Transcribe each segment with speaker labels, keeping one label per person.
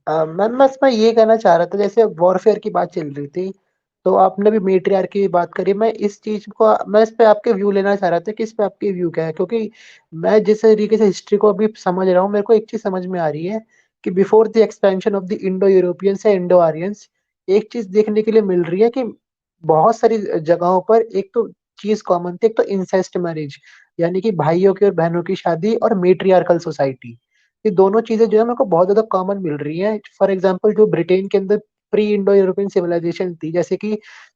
Speaker 1: Ma'am बस मैं ये कहना चाह रहा था, जैसे वॉरफेयर की बात चल रही थी, तो आपने भी मैट्रियार्की की बात करी। मैं इस पे आपके व्यू लेना चाह रहा था कि इस पे आपके व्यू क्या है, क्योंकि मैं जिस तरीके से हिस्ट्री को अभी समझ रहा हूँ, मेरे को एक चीज समझ में आ रही है कि before the expansion of the Indo Europeans या इंडो आर्यंस, एक चीज देखने के लिए मिल रही है कि बहुत सारी जगहों पर एक तो चीज कॉमन थी। एक तो इंसेस्ट मैरिज, यानी कि भाइयों की और बहनों की शादी, और मेट्रियार्कल सोसाइटी। ये दोनों चीजें जो है मेरे को बहुत ज्यादा कॉमन मिल रही हैं। फॉर एग्जाम्पल, जो ब्रिटेन के अंदर प्री इंडो यूरोपियन सिविलाइजेशन थी, जैसे कि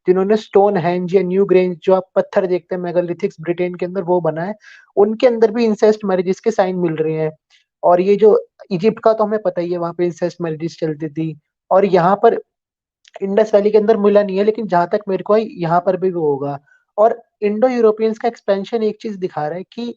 Speaker 1: जिन्होंने स्टोन हेंज या न्यू ग्रेंज, जो आप पत्थर देखते हैं मेगालिथिक्स ब्रिटेन के अंदर, वो बना है, उनके अंदर भी इंसेस्ट मैरिजेस के साइन मिल रहे हैं। और ये जो इजिप्ट का, तो हमें पता ही है, वहां पे इंसेस्ट मैरिजेस चलती थी। और यहाँ पर इंडस वैली के अंदर मिला नहीं है, लेकिन जहां तक मेरे को है, यहाँ पर भी वो होगा। और इंडो यूरोपियंस का एक्सपेंशन एक चीज दिखा रहा है कि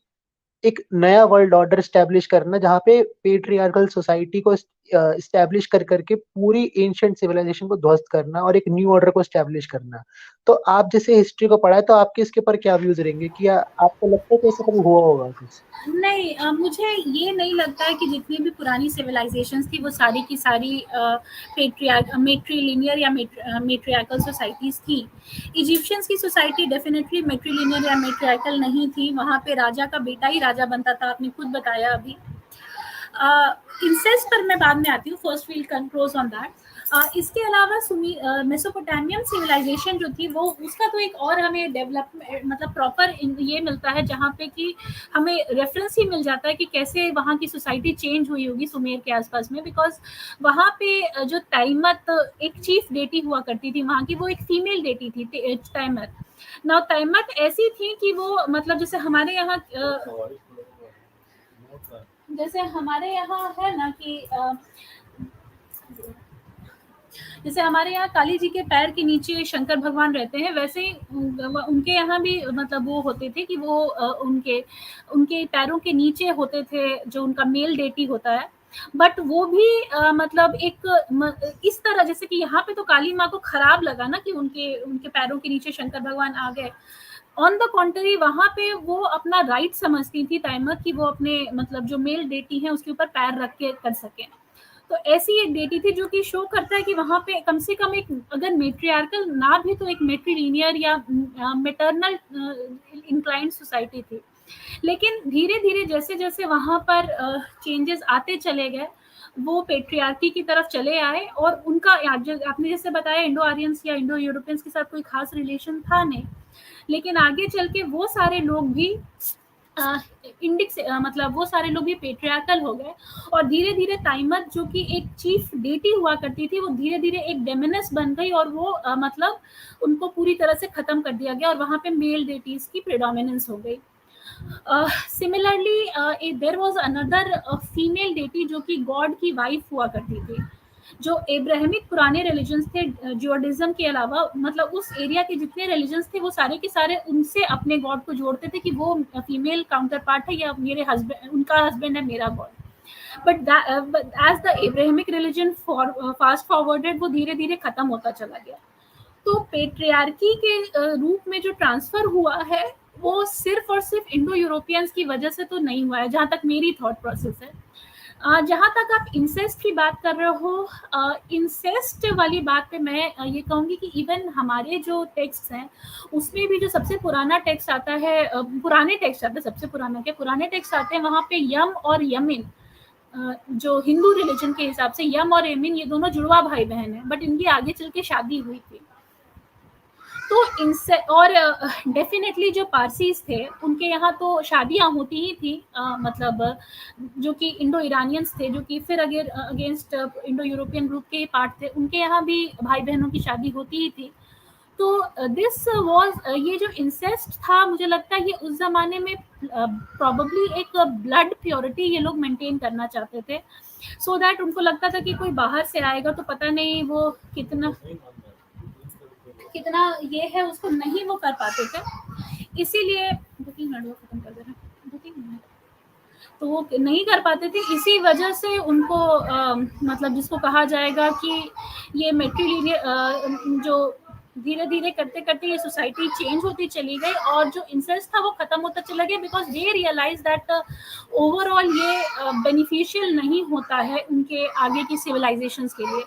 Speaker 1: एक नया वर्ल्ड ऑर्डर स्टैब्लिश करना, जहाँ पे पेट्रियार्कल सोसाइटी को स्टैब्लिश कर करके पूरी एंशियंट सिविलाइजेशन को ध्वस्त करना और एक न्यू ऑर्डर को स्टैब्लिश करना। तो आप जैसे हिस्ट्री को पढ़ा है, तो आपके इसके ऊपर क्या व्यूज रहेंगे, कि आपको लगता है कि ऐसा कभी हुआ होगा कुछ?
Speaker 2: नहीं, मुझे ये नहीं लगता है कि जितनी भी पुरानी सिविलाइजेशंस थी वो सारी की सारी मेट्रीलिनियर या मेट्रियार्कल सोसाइटीज थी। इजिप्शियंस की सोसाइटी डेफिनेटली मेट्रीलिनियर या मेट्रियार्कल नहीं थी, वहाँ पे राजा का बेटा ही राजा बनता था, आपने खुद बताया अभी। इंसेस्ट पर मैं बाद में आती हूँ, first wheel controls on that. इसके अलावा मेसोपोटामियन सिविलाइजेशन जो थी वो उसका तो एक और हमें डेवलपमेंट मतलब प्रॉपर ये मिलता है जहाँ पे कि हमें रेफरेंस ही मिल जाता है कि कैसे वहाँ की सोसाइटी चेंज हुई होगी सुमेर के आसपास में, बिकॉज वहाँ पे जो तैमत एक चीफ डेटी हुआ करती थी वहाँ की, वो एक फीमेल डेटी थी तैमत। ना तैमत ऐसी थी कि वो मतलब जैसे हमारे यहाँ है ना कि जैसे हमारे यहाँ काली जी के पैर के नीचे शंकर भगवान रहते हैं, वैसे ही उनके यहाँ भी मतलब वो होते थे कि वो उनके उनके पैरों के नीचे होते थे जो उनका मेल डेटी होता है। बट वो भी मतलब इस तरह जैसे कि यहाँ पे तो काली माँ को खराब लगा ना कि उनके उनके पैरों के नीचे शंकर भगवान आ गए। ऑन द कॉन्ट्री वहां पे वो अपना राइट समझती थी तैमत कि वो अपने मतलब जो मेल डेटी है उसके ऊपर पैर रख के कर सके। तो ऐसी एक डेटी थी जो कि शो करता है कि वहां पे कम से कम एक अगर मेट्रियार्कल ना भी तो एक मेट्रीलिनियर या मेटरनल इंक्लाइंड सोसाइटी थी। लेकिन धीरे धीरे जैसे जैसे वहां पर चेंजेस आते चले गए वो पेट्रियार्की की तरफ चले आए और उनका आपने जैसे बताया इंडो आर्यंस या इंडो यूरोपियंस के साथ कोई खास रिलेशन था नहीं। लेकिन आगे चल के वो सारे लोग भी इंडिक्स मतलब वो सारे लोग भी पेट्रियार्कल हो गए और धीरे धीरे ताइमत जो कि एक चीफ डेटी हुआ करती थी वो धीरे धीरे एक डेमिनस बन गई और वो मतलब उनको पूरी तरह से खत्म कर दिया गया और वहां पे मेल डेटीज की प्रेडोमिनेंस हो गई। Similarly there was another female deity जो कि गॉड की वाइफ हुआ करती थी। जो एब्राहमिक पुराने रिलीजन्स थे जुडाइज्म के अलावा मतलब उस एरिया के जितने रिलीजन्स थे वो सारे के सारे उनसे अपने गॉड को जोड़ते थे कि वो फीमेल काउंटर पार्ट है या मेरे हस्बैंड उनका हस्बैंड है मेरा God. But as the Abrahamic religion fast forwarded वो धीरे धीरे खत्म होता चला गया। तो पेट्रियार्की के रूप में जो ट्रांसफर हुआ है वो सिर्फ और सिर्फ इंडो यूरोपियंस की वजह से तो नहीं हुआ है जहां तक मेरी थॉट प्रोसेस है। जहाँ तक आप इंसेस्ट की बात कर रहे हो इंसेस्ट वाली बात पे मैं ये कहूँगी कि इवन हमारे जो टेक्स्ट हैं उसमें भी जो सबसे पुराना टेक्स्ट आता है पुराने टेक्स्ट आते हैं सबसे पुराना के पुराने टेक्स्ट आते हैं वहाँ पे यम और यमिन जो हिंदू रिलीजन के हिसाब से यम और यमिन ये दोनों जुड़वा भाई बहन है बट इनकी आगे चल के शादी हुई थी। तो इनसे और डेफिनेटली जो पारसीज थे उनके यहाँ तो शादियां होती ही थी मतलब जो कि इंडो ईरानियंस थे जो कि फिर अगेंस्ट इंडो यूरोपियन ग्रुप के पार्ट थे उनके यहाँ भी भाई बहनों की शादी होती ही थी। तो दिस वाज ये जो इंसेस्ट था मुझे लगता है ये उस जमाने में प्रॉब्ली एक ब्लड प्योरिटी ये लोग मेंटेन करना चाहते थे सो दैट उनको लगता था कि कोई बाहर से आएगा तो पता नहीं वो कितना कितना ये है उसको नहीं वो कर पाते थे। इसीलिए 2-3 मिनट वो खत्म कर दे रहे हैं 2-3 मिनट। तो वो नहीं कर पाते थे इसी वजह से उनको मतलब जिसको कहा जाएगा कि ये मेट्रीलिनियर जो धीरे धीरे करते करते ये सोसाइटी चेंज होती चली गई और जो इंसेस्ट था वो खत्म होता चला गया, because they realise that overall ये बेनिफिशियल नहीं होता है उनके आगे की सिविलाइजेशन के लिए।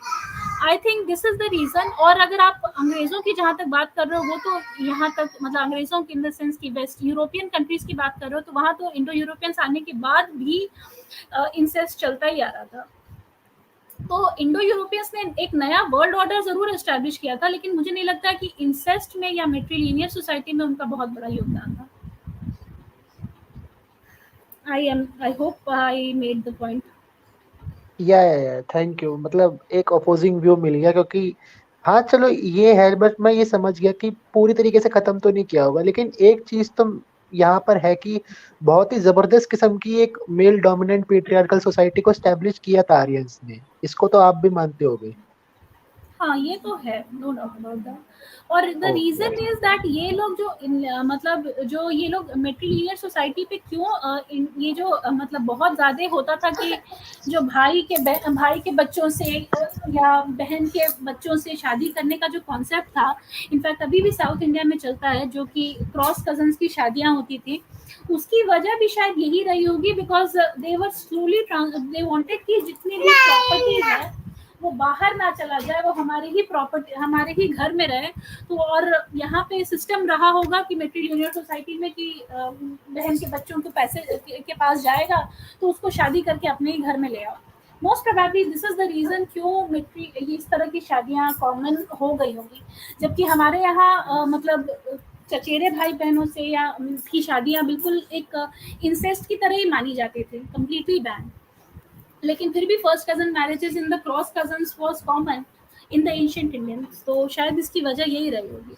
Speaker 2: I think this is the reason. और अगर आप अंग्रेजों की जहाँ तक बात कर रहे हो, वो तो यहाँ तक मतलब अंग्रेजों की इन द सेंस की वेस्ट यूरोपियन कंट्रीज की बात कर रहे हो, तो वहाँ तो इंडो यूरोपियंस आने के बाद भी इंसेस्ट चलता ही आ रहा था। तो इंडो यूरोपियंस ने एक नया वर्ल्ड ऑर्डर जरूर एस्टैब्लिश किया था, लेकिन मुझे नहीं लगता कि इंसेस्ट में या मेट्रीलिनियर सोसाइटी में उनका बहुत बड़ा योगदान था। I hope I made the point.
Speaker 1: या थैंक यू, मतलब एक अपोजिंग व्यू मिल गया, क्योंकि हाँ चलो ये है, बट मैं ये समझ गया कि पूरी तरीके से खत्म तो नहीं किया होगा, लेकिन एक चीज तो यहाँ पर है कि बहुत ही जबरदस्त किस्म की एक मेल डोमिनेंट पेट्रियार्कल सोसाइटी को स्टैब्लिश किया था आर्यंस ने, इसको तो आप भी मानते होगे।
Speaker 2: हाँ, ये तो है, नो डाउट अबाउट दैट। और the reason
Speaker 1: okay.
Speaker 2: Is that ये लोग जो मतलब जो ये लोग मेट्रीलिनियर सोसाइटी पे क्यों ये जो मतलब बहुत ज्यादा होता था कि जो भाई के बच्चों से या बहन के बच्चों से शादी करने का जो कॉन्सेप्ट था, इनफैक्ट अभी भी साउथ इंडिया में चलता है, जो कि क्रॉस कजन्स की शादियां होती थी, उसकी वजह भी शायद यही रही होगी, because they were slowly they wanted कि जितनी भी प्रॉपर्टी है वो बाहर ना चला जाए, वो हमारे ही प्रॉपर्टी हमारे ही घर में रहे। तो और यहाँ पे सिस्टम रहा होगा कि मेट्रीलिनियर सोसाइटी में कि बहन के बच्चों के पैसे के पास जाएगा तो उसको शादी करके अपने ही घर में ले आओ। Most probably this is the reason क्यों मेट्री इस तरह की शादियां कॉमन हो गई होंगी, जबकि हमारे यहाँ मतलब चचेरे भाई बहनों से या की शादियां बिल्कुल एक इंसेस्ट की तरह ही मानी जाती थी, कम्प्लीटली बैन। लेकिन फिर भी first cousin marriages in the cross cousins was common in the ancient Indians, तो शायद इसकी वजह यही रही होगी।